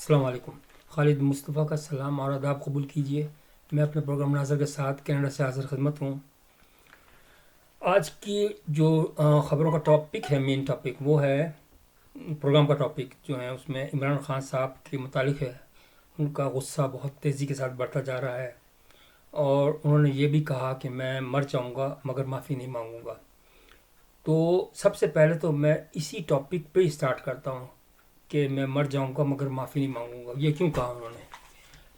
السلام علیکم. خالد مصطفیٰ کا سلام اور آداب قبول کیجیے. میں اپنے پروگرام ناظر کے ساتھ کینیڈا سے حاضر خدمت ہوں. آج کی جو خبروں کا ٹاپک ہے، مین ٹاپک وہ ہے، پروگرام کا ٹاپک جو ہے اس میں عمران خان صاحب کے متعلق ہے. ان کا غصہ بہت تیزی کے ساتھ بڑھتا جا رہا ہے اور انہوں نے یہ بھی کہا کہ میں مر جاؤں گا مگر معافی نہیں مانگوں گا. تو سب سے پہلے تو میں اسی ٹاپک پہ اسٹارٹ کرتا ہوں کہ میں مر جاؤں گا مگر معافی نہیں مانگوں گا. یہ کیوں کہا انہوں نے؟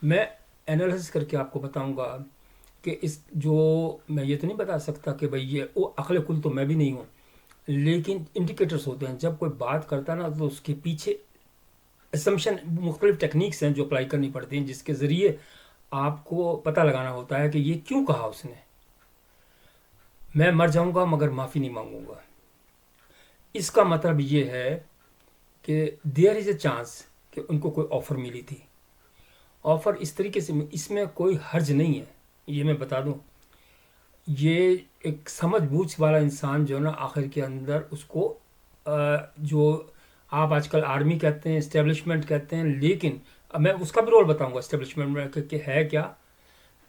میں انالیسس کر کے آپ کو بتاؤں گا کہ اس جو میں یہ تو نہیں بتا سکتا کہ بھئی یہ وہ عقل کل تو میں بھی نہیں ہوں، لیکن انڈیکیٹرز ہوتے ہیں. جب کوئی بات کرتا ہے نا تو اس کے پیچھے اسمپشن، مختلف ٹیکنیکس ہیں جو اپلائی کرنی پڑتی ہیں، جس کے ذریعے آپ کو پتہ لگانا ہوتا ہے کہ یہ کیوں کہا اس نے. میں مر جاؤں گا مگر معافی نہیں مانگوں گا. اس کا مطلب یہ ہے کہ دیئر از اے چانس کہ ان کو کوئی آفر ملی تھی. آفر اس طریقے سے، اس میں کوئی حرج نہیں ہے، یہ میں بتا دوں. یہ ایک سمجھ بوجھ والا انسان جو ہے نا، آخر کے اندر اس کو جو آپ آج کل آرمی کہتے ہیں، اسٹیبلشمنٹ کہتے ہیں، لیکن اب میں اس کا بھی رول بتاؤں گا اسٹیبلشمنٹ میں کہ ہے کیا.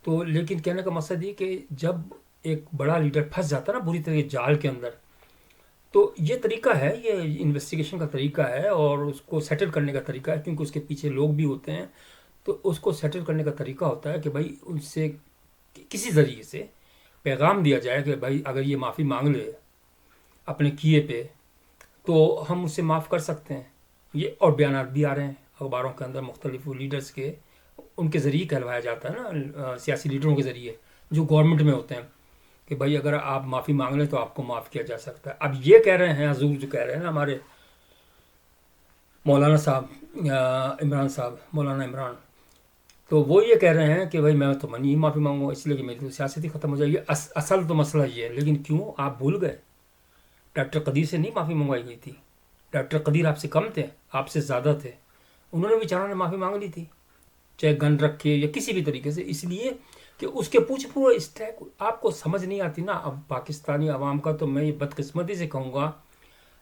تو لیکن کہنے کا مقصد یہ کہ جب ایک بڑا لیڈر پھنس جاتا ہے نا بری طرح جال کے اندر، تو یہ طریقہ ہے، یہ انویسٹیگیشن کا طریقہ ہے اور اس کو سیٹل کرنے کا طریقہ ہے، کیونکہ اس کے پیچھے لوگ بھی ہوتے ہیں. تو اس کو سیٹل کرنے کا طریقہ ہوتا ہے کہ بھائی ان سے کسی ذریعے سے پیغام دیا جائے کہ بھائی اگر یہ معافی مانگ لے اپنے کیے پہ تو ہم اسے معاف کر سکتے ہیں. یہ اور بیانات بھی آ رہے ہیں اخباروں کے اندر مختلف لیڈرز کے، ان کے ذریعے کہلوایا جاتا ہے نا، سیاسی لیڈروں کے ذریعے جو گورنمنٹ میں ہوتے ہیں کہ بھائی اگر آپ معافی مانگ لیں تو آپ کو معاف کیا جا سکتا ہے. اب یہ کہہ رہے ہیں حضور، جو کہہ رہے ہیں نا ہمارے مولانا صاحب، عمران صاحب، مولانا عمران، تو وہ یہ کہہ رہے ہیں کہ بھائی میں تو نہیں معافی مانگوں گا، اس لیے کہ میری تو سیاست ہی ختم ہو جائے گی. اصل تو مسئلہ یہ ہے. لیکن کیوں آپ بھول گئے؟ ڈاکٹر قدیر سے نہیں معافی منگوائی گئی تھی. ڈاکٹر قدیر آپ سے کم تھے، آپ سے زیادہ تھے. انہوں نے بیچاروں نے معافی مانگ لی تھی، چاہے گن رکھ کے یا کسی بھی طریقے سے، اس لیے کہ اس کے پوچھ پورا اسٹیک آپ کو سمجھ نہیں آتی نا. اب پاکستانی عوام کا تو میں یہ بدقسمتی سے کہوں گا،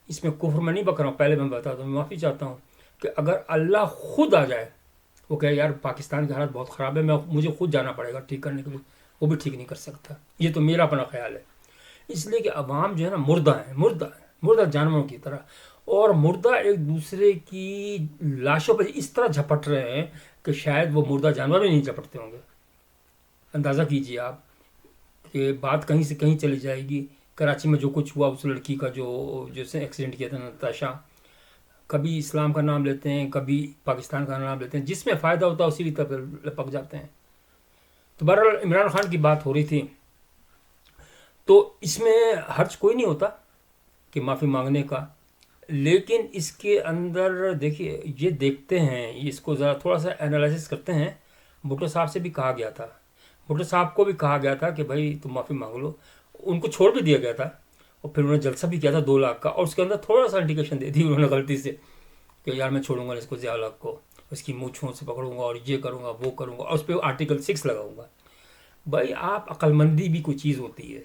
اس میں کفر میں نہیں بک رہا ہوں، پہلے میں بتا دوں، میں معافی چاہتا ہوں کہ اگر اللہ خود آ جائے، وہ کہے یار پاکستان کی حالت بہت خراب ہے، مجھے خود جانا پڑے گا ٹھیک کرنے کے لیے، وہ بھی ٹھیک نہیں کر سکتا. یہ تو میرا اپنا خیال ہے. اس لیے کہ عوام جو ہے نا مردہ ہیں، مردہ جانوروں کی طرح، اور مردہ ایک دوسرے کی لاشوں پہ اس طرح جھپٹ رہے ہیں کہ شاید وہ مردہ جانور بھی نہیں جھپٹتے ہوں گے. اندازہ کیجئے آپ کہ بات کہیں سے کہیں چلی جائے گی. کراچی میں جو کچھ ہوا اس لڑکی کا جو جیسے ایکسیڈنٹ کیا تھا، نتاشا، کبھی اسلام کا نام لیتے ہیں، کبھی پاکستان کا نام لیتے ہیں، جس میں فائدہ ہوتا ہے اسی کی طرف لپک جاتے ہیں. تو بہرحال عمران خان کی بات ہو رہی تھی، تو اس میں حرج کوئی نہیں ہوتا کہ معافی مانگنے کا. لیکن اس کے اندر دیکھیے، یہ دیکھتے ہیں، اس کو ذرا تھوڑا سا انالائسس کرتے ہیں. بھٹو صاحب سے بھی کہا گیا تھا، بھٹو صاحب کو بھی کہا گیا تھا کہ بھائی تم معافی مانگ لو. ان کو چھوڑ بھی دیا گیا تھا، اور پھر انہوں نے جلسہ بھی کیا تھا 2 لاکھ کا، اور اس کے اندر تھوڑا سا انڈیکیشن دے دی انہوں نے غلطی سے کہ یار میں چھوڑوں گا اس کو، ضیاء الحق کو، اس کی مونچھوں سے پکڑوں گا اور یہ کروں گا وہ کروں گا، اور اس پہ آرٹیکل 6 لگاؤں گا. بھائی آپ عقل مندی بھی کوئی چیز ہوتی ہے.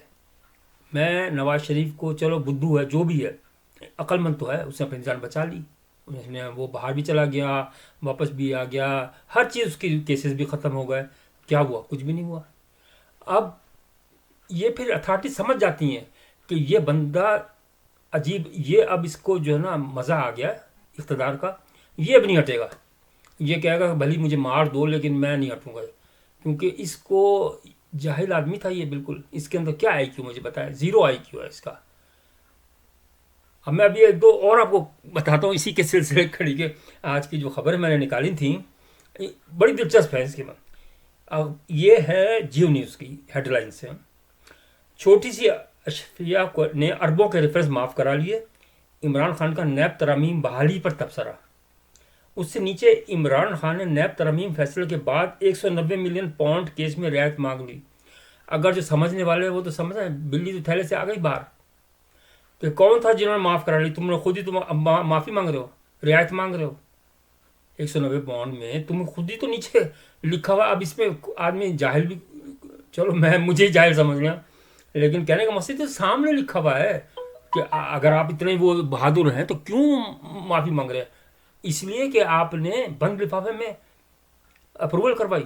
میں نواز شریف کو، چلو بدھو ہے جو بھی ہے، عقل مند تو ہے، اس نے اپنی جان بچا لی. اس نے وہ باہر بھی چلا گیا، واپس بھی آ گیا، ہر چیز اس کی کیسز بھی ختم ہو گئے. کیا ہوا؟ کچھ بھی نہیں ہوا. اب یہ پھر اتھارٹی سمجھ جاتی ہیں کہ یہ بندہ عجیب، یہ اب اس کو جو ہے نا مزہ آ گیا اقتدار کا، یہ اب نہیں ہٹے گا. یہ کہے گا بھلی مجھے مار دو لیکن میں نہیں ہٹوں گا، کیونکہ اس کو جاہل آدمی تھا یہ بالکل. اس کے اندر کیا آئی کیو مجھے بتایا؟ 0 آئی کیو ہے اس کا. اب میں ابھی 1 2 اور آپ کو بتاتا ہوں اسی کے سلسلے کھڑی کے. آج کی جو خبریں میں نے نکالی تھیں بڑی دلچسپ ہے اس کے میں. اب یہ ہے جیو نیوز کی ہیڈ لائن سے: چھوٹی سی اشفیہ کو نے اربوں کے ریفرنس معاف کرا لیے، عمران خان کا نیب ترامیم بحالی پر تبصرہ. اس سے نیچے عمران خان نے نیب ترامیم فیصلے کے بعد 190 ملین پاؤنڈ کیس میں رعایت مانگ لی. اگر جو سمجھنے والے وہ تو سمجھ رہے ہیں، بلی تو تھیلے سے آ گئی باہر. کہ کون تھا جنہوں نے معاف کرا لی؟ تم نے خود ہی، تم معافی مانگ رہے ہو، رعایت مانگ رہے ہو. 190 پاؤنڈ میں تم خود ہی تو نیچے لکھا ہوا. اب اس میں آدمی جاہل بھی، چلو میں مجھے ہی جاہل سمجھ گیا، لیکن کہنے کا مقصد تو سامنے لکھا ہوا ہے کہ اگر آپ اتنے وہ بہادر ہیں تو کیوں معافی مانگ رہے ہیں. اس لیے کہ آپ نے بند لفافے میں اپروول کروائی.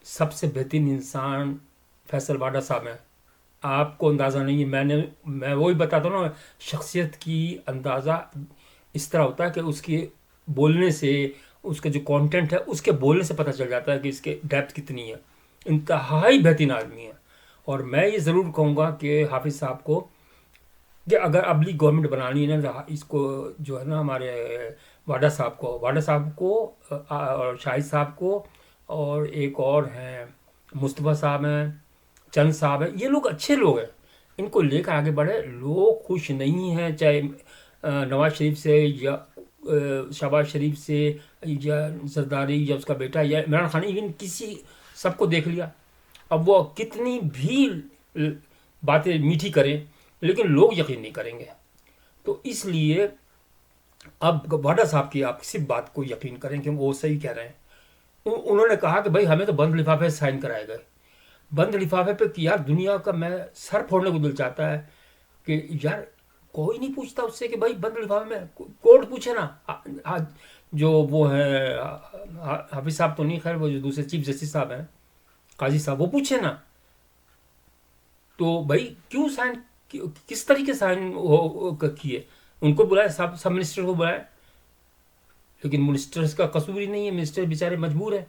سب سے بہترین انسان فیصل واڈا صاحب ہیں. آپ کو اندازہ نہیں ہے. میں وہی بتاتا ہوں نا, شخصیت کی اندازہ اس طرح ہوتا ہے کہ اس کے بولنے سے, اس کا جو کانٹینٹ ہے اس کے بولنے سے پتہ چل جاتا ہے کہ اس کے ڈیپتھ کتنی ہے. انتہائی بہترین آدمی ہے. اور میں یہ ضرور کہوں گا کہ حافظ صاحب کو کہ اگر ابلی گورنمنٹ بنانی ہے نا, اس کو جو ہے نا ہمارے واڈا صاحب کو اور شاہد صاحب کو, اور ایک اور ہیں مصطفیٰ صاحب ہیں, چند صاحب ہیں, یہ لوگ اچھے لوگ ہیں. ان کو لے کر آگے بڑھے. لوگ خوش نہیں ہیں, چاہے نواز شریف سے یا شہباز شریف سے یا زرداری یا اس کا بیٹا یا عمران خان, ایون کسی سب کو دیکھ لیا. اب وہ کتنی بھی باتیں میٹھی کریں لیکن لوگ یقین نہیں کریں گے. تو اس لیے اب واڈا صاحب کی آپ کسی بات کو یقین کریں کہ وہ صحیح کہہ رہے ہیں. انہوں نے کہا کہ بھائی ہمیں تو بند لفافے سائن کرائے گئے. بند لفافے پہ یار دنیا کا میں سر پھوڑنے کو دل چاہتا ہے کہ یار کوئی نہیں پوچھتا اس سے کہ بھائی بند لفافے میں. کورٹ پوچھے نا, جو وہ ہے حافظ صاحب تو نہیں, خیر وہ جو دوسرے چیف جسٹس صاحب ہیں قاضی صاحب, وہ پوچھے نا تو بھائی کیوں سائن, کس طریقے سائن کیے. ان کو بلائے, سب منسٹر کو بلائے, لیکن منسٹرز کا قصور ہی نہیں ہے, منسٹر بیچارے مجبور ہیں.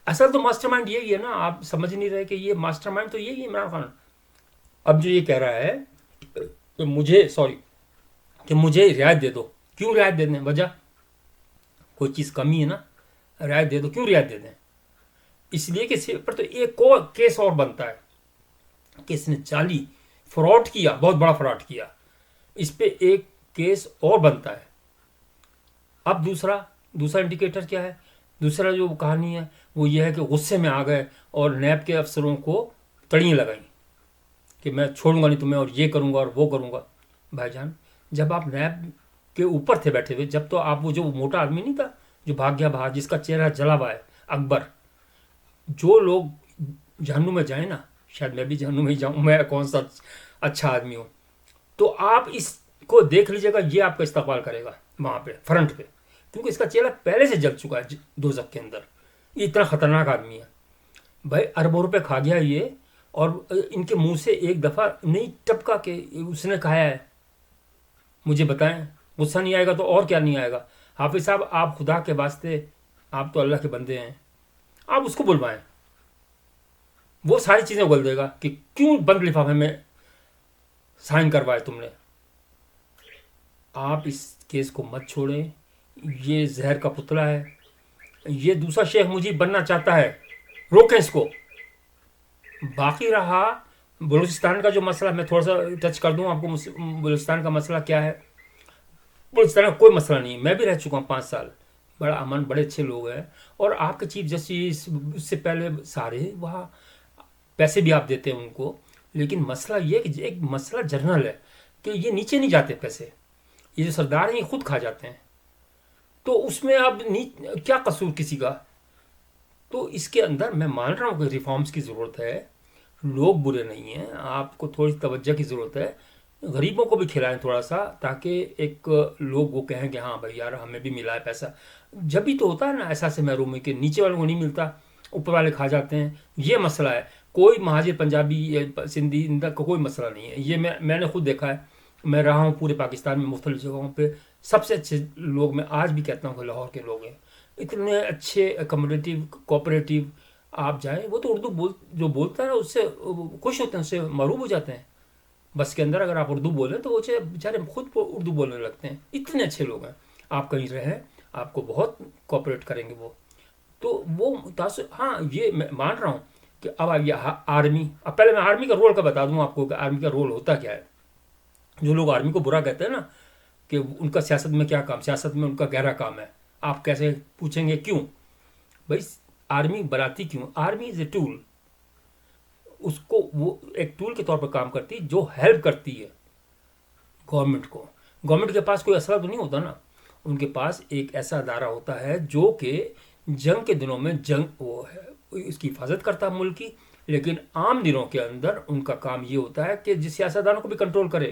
اصل تو ماسٹر مائنڈ یہی ہے نا, آپ سمجھ نہیں رہے کہ یہ ماسٹر مائنڈ تو یہی ہے عمران خان. اب جو یہ کہہ رہا ہے کہ مجھے رعایت دے دو. کیوں رعایت دے دیں؟ وجہ کوئی چیز کمی ہے نا, رعایت دے دو. کیوں رعایت دے دیں؟ اس لیے کہ پر تو ایک اور کیس اور بنتا ہے کہ اس نے جعلی فراڈ کیا, بہت بڑا فراڈ کیا, اس پہ ایک کیس اور بنتا ہے. اب دوسرا انڈیکیٹر کیا ہے؟ دوسرا جو کہانی ہے وہ یہ ہے کہ غصے میں آ گئے اور نیب کے افسروں کو تڑیاں لگائیں کہ میں چھوڑوں گا نہیں تمہیں, اور یہ کروں گا اور وہ کروں گا. بھائی جان, جب آپ نیب کے اوپر تھے بیٹھے ہوئے, جب تو آپ وہ جو موٹا آدمی نہیں تھا جو بھاگ گیا باہر, جس کا چہرہ جلا ہوا ہے, اکبر, جو لوگ جہنم میں جائیں نا, شاید میں بھی جہنم میں ہی جاؤں, میں کون سا اچھا آدمی ہوں, تو آپ اس کو دیکھ لیجیے گا, یہ آپ کا استقبال کرے گا وہاں پہ فرنٹ پہ, کیونکہ اس کا چہرہ پہلے سے جل چکا ہے دوزخ کے اندر. یہ اتنا خطرناک آدمی ہے بھائی. اربوں روپے کھا گیا یہ, اور ان کے منہ سے ایک دفعہ نہیں ٹپکا کہ اس نے کہا ہے. مجھے بتائیں, غصہ نہیں آئے گا تو اور کیا نہیں آئے گا؟ حافظ صاحب, آپ خدا کے واسطے, آپ تو اللہ کے بندے ہیں, آپ اس کو بلوائیں, وہ ساری چیزیں اگل دے گا کہ کیوں بند لفافے میں سائن کروائے تم نے. آپ اس کیس کو مت چھوڑیں, یہ زہر کا پتلا ہے. یہ دوسرا شیخ مجیب بننا چاہتا ہے, روکیں اس کو. باقی رہا بلوچستان کا جو مسئلہ, میں تھوڑا سا ٹچ کر دوں آپ کو. بلوچستان کا مسئلہ کیا ہے؟ بلوچستان کا کوئی مسئلہ نہیں ہے. میں بھی رہ چکا ہوں 5 سال, بڑا امن, بڑے اچھے لوگ ہیں. اور آپ کے چیف جسٹس اس سے پہلے سارے وہاں, پیسے بھی آپ دیتے ہیں ان کو, لیکن مسئلہ یہ کہ ایک مسئلہ جنرل ہے کہ یہ نیچے نہیں جاتے پیسے. یہ جو سردار ہیں یہ خود کھا جاتے ہیں. تو اس میں اب کیا قصور کسی کا؟ تو اس کے اندر میں مان رہا ہوں کہ ریفارمز کی ضرورت ہے. لوگ برے نہیں ہیں, آپ کو تھوڑی توجہ کی ضرورت ہے. غریبوں کو بھی کھلائیں تھوڑا سا, تاکہ ایک لوگ وہ کہیں کہ ہاں بھائی یار ہمیں بھی ملا ہے پیسہ. جب بھی تو ہوتا ہے نا احساس محرومی کہ نیچے والوں کو نہیں ملتا, اوپر والے کھا جاتے ہیں. یہ مسئلہ ہے. کوئی مہاجر پنجابی یا سندھی ان کا کوئی مسئلہ نہیں ہے. یہ میں نے خود دیکھا ہے. میں رہا ہوں پورے پاکستان میں مختلف جگہوں پہ. سب سے اچھے لوگ میں آج بھی کہتا ہوں کہ لاہور کے لوگ ہیں. اتنے اچھے اکموڈیٹیو, کوآپریٹیو. آپ جائیں, وہ تو اردو جو بولتا ہے نا اس سے خوش ہوتے ہیں, اس سے محروم ہو جاتے ہیں. بس کے اندر اگر آپ اردو بولیں تو وہ بیچارے خود اردو بولنے لگتے ہیں. اتنے اچھے لوگ ہیں. آپ کہیں رہیں, آپ کو بہت کوآپریٹ کریں گے وہ. تو وہ متاثر, ہاں یہ میں مان رہا ہوں کہ اب آئیے آرمی. اب پہلے میں آرمی کا رول کا بتا دوں آپ کو کہ آرمی کا رول ہوتا کیا ہے. جو لوگ آرمی کو برا کہتے ہیں نا کہ ان کا سیاست میں کیا کام, سیاست میں ان کا گہرا کام ہے. آپ کیسے پوچھیں گے کیوں بھائی آرمی بناتی کیوں؟ Army is a tool. اس کو وہ ایک ٹول کے طور پر کام کرتی جو ہیلپ کرتی ہے گورنمنٹ کو. گورنمنٹ کے پاس کوئی اسلحہ تو نہیں ہوتا نا, ان کے پاس ایک ایسا ادارہ ہوتا ہے جو کہ جنگ کے دنوں میں وہ ہے اس کی حفاظت کرتا ہے ملک کی, لیکن عام دنوں کے اندر ان کا کام یہ ہوتا ہے کہ جس سیاستدانوں کو بھی کنٹرول کرے.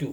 2।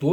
2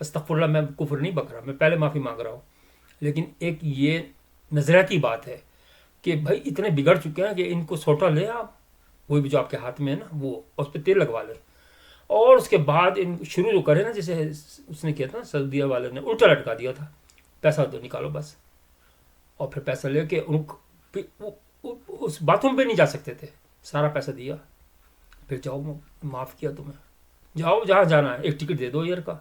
استغفر اللہ، میں کفر نہیں بک رہا، میں پہلے معافی مانگ رہا ہوں، لیکن ایک یہ نظریاتی بات ہے کہ بھائی اتنے بگڑ چکے ہیں کہ ان کو سوٹا لے آپ، وہی بھی جو آپ کے ہاتھ میں ہے نا وہ، اس پہ تیل لگوا لیں، اور اس کے بعد ان شروع جو کرے نا، جیسے اس نے کیا تھا سعودیہ والے نے الٹا لٹکا دیا تھا، پیسہ تو نکالو بس، اور پھر پیسہ لے کے ان اس باتھ روم پہ نہیں جا سکتے تھے، سارا پیسہ دیا، پھر جاؤ معاف کیا تمہیں، جاؤ جہاں جانا ہے، ایک ٹکٹ دے دو ایئر کا،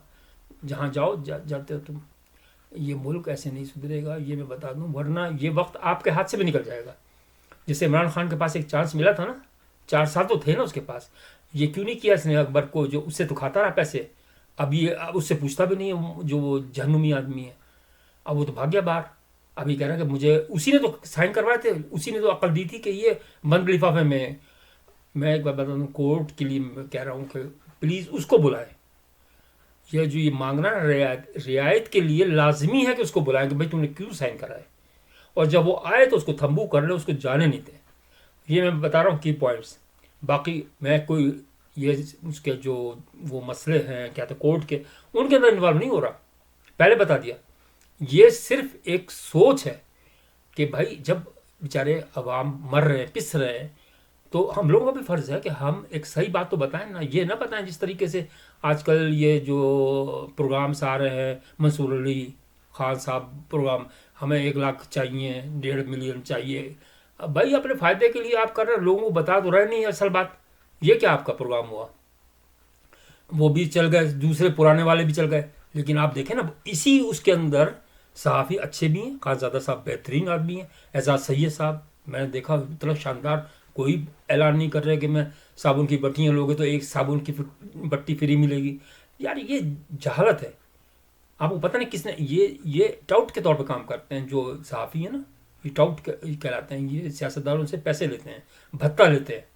جہاں جاؤ جاتے ہو تم۔ یہ ملک ایسے نہیں سدھرے گا، یہ میں بتا دوں، ورنہ یہ وقت آپ کے ہاتھ سے بھی نکل جائے گا۔ جیسے عمران خان کے پاس ایک چانس ملا تھا نا، 4 سال تو تھے نا اس کے پاس، یہ کیوں نہیں کیا اس نے اکبر کو، جو اس سے تو کھاتا رہا پیسے، اب اس سے پوچھتا بھی نہیں ہے، جو وہ جہنمی آدمی ہے، اب وہ تو بھاگ گیا باہر، ابھی کہہ رہا ہے کہ مجھے اسی نے تو سائن کروائے تھے، اسی نے تو عقل دی تھی کہ یہ بند لفافے میں ایک بار بتا دوں، کورٹ کے لیے کہہ رہا ہوں کہ پلیز اس کو بلائیں، یہ جو یہ مانگنا ہے رعایت کے لیے لازمی ہے کہ اس کو بلائیں کہ بھائی تم نے کیوں سائن کرائے، اور جب وہ آئے تو اس کو تھمبو کر لے، اس کو جانے نہیں دیں۔ یہ میں بتا رہا ہوں کی پوائنٹس، باقی میں کوئی یہ اس کے جو وہ مسئلے ہیں کیا تھے کورٹ کے، ان کے اندر انوالو نہیں ہو رہا، پہلے بتا دیا۔ یہ صرف ایک سوچ ہے کہ بھائی جب بیچارے عوام مر رہے ہیں، پس رہے ہیں، تو ہم لوگوں کا بھی فرض ہے کہ ہم ایک صحیح بات تو بتائیں نا، یہ نہ بتائیں جس طریقے سے آج کل یہ جو پروگرامس آ رہے ہیں، منصور علی خان صاحب پروگرام، ہمیں 1 لاکھ چاہیے، 1.5 ملین چاہیے، بھائی اپنے فائدے کے لیے آپ کر رہے ہیں، لوگوں کو بتا تو رہے نہیں اصل بات، یہ کیا آپ کا پروگرام ہوا؟ وہ بھی چل گئے، دوسرے پرانے والے بھی چل گئے، لیکن آپ دیکھیں نا اسی اس کے اندر صحافی اچھے بھی ہیں، خان زادہ صاحب بہترین آدمی ہیں، اعزاز سید صاحب میں نے دیکھا اتنا شاندار، کوئی اعلان نہیں کر رہے کہ میں صابن کی بٹیاں لوگے تو ایک صابن کی بٹی فری ملے گی، یار یہ جہالت ہے۔ آپ کو پتہ نہیں کس نے یہ ٹاؤٹ کے طور پہ کام کرتے ہیں، جو صحافی ہیں نا یہ ٹاؤٹ کہلاتے ہیں، یہ سیاستداروں سے پیسے لیتے ہیں، بھتہ لیتے ہیں۔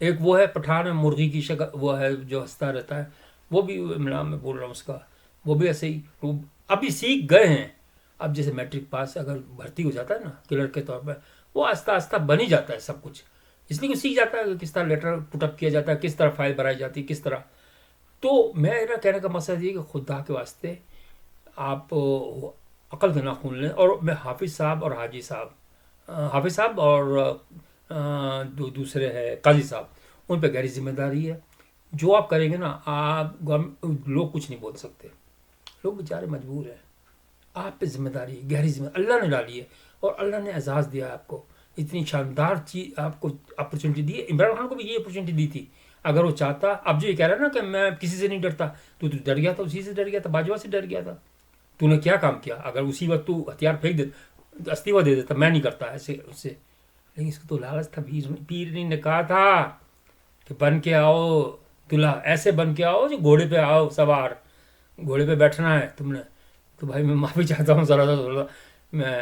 ایک وہ ہے پٹھان مرغی کی شکل، وہ ہے جو ہنستا رہتا ہے، وہ بھی نام میں بول رہا ہوں اس کا، وہ بھی ایسے ہی وہ ابھی سیکھ گئے ہیں۔ اب جیسے میٹرک پاس اگر بھرتی ہو جاتا ہے نا کلرک کے طور پہ، وہ آہستہ آہستہ بن ہی جاتا ہے سب کچھ، اس لیے وہ سیکھ جاتا ہے کہ کس طرح لیٹر پٹ اپ کیا جاتا ہے، کس طرح فائل بھرائی جاتی ہے، کس طرح۔ تو میرا کہنے کا مقصد یہ کہ خدا کے واسطے آپ عقل کے ناخن لیں، اور میں حافظ صاحب اور حاجی صاحب، حافظ صاحب اور دوسرے ہے قاضی صاحب، ان پہ گہری ذمہ داری ہے۔ جو آپ کریں گے نا، آپ لوگ کچھ نہیں بول سکتے، لوگ بیچارے مجبور ہیں، آپ پہ ذمہ داری ہے، گہری ذمہ اللہ نے ڈالی ہے، اور اللہ نے اعزاز دیا ہے آپ کو، اتنی شاندار چیز آپ کو اپرچونٹی دی ہے۔ عمران خان کو بھی یہ اپرچونٹی دی تھی، اگر وہ چاہتا، اب جو یہ کہہ رہا ہے نا کہ میں کسی سے نہیں ڈرتا، تو ڈر گیا تھا، اسی سے ڈر گیا تھا، باجوہ سے ڈر گیا تھا، تو نے کیا کام کیا؟ اگر اسی وقت تو ہتھیار پھینک دیتا، استعفیٰ دے دیتا، میں نہیں کرتا ایسے اس سے، لیکن اس کو تو لالچ تھا، پیر نے کہا تھا کہ بن کے آؤ دلہا، ایسے بن کے آؤ جو گھوڑے پہ آؤ سوار، گھوڑے پہ بیٹھنا ہے تم نے۔ تو بھائی میں معافی چاہتا ہوں، ذرا میں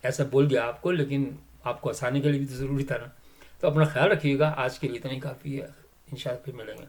ایسا بول گیا آپ کو، لیکن آپ کو ہنسانے کے لیے بھی تو ضروری تھا نا۔ تو اپنا خیال رکھیے گا، آج کے لیے اتنا ہی کافی ہے، انشاءاللہ پھر ملیں گے۔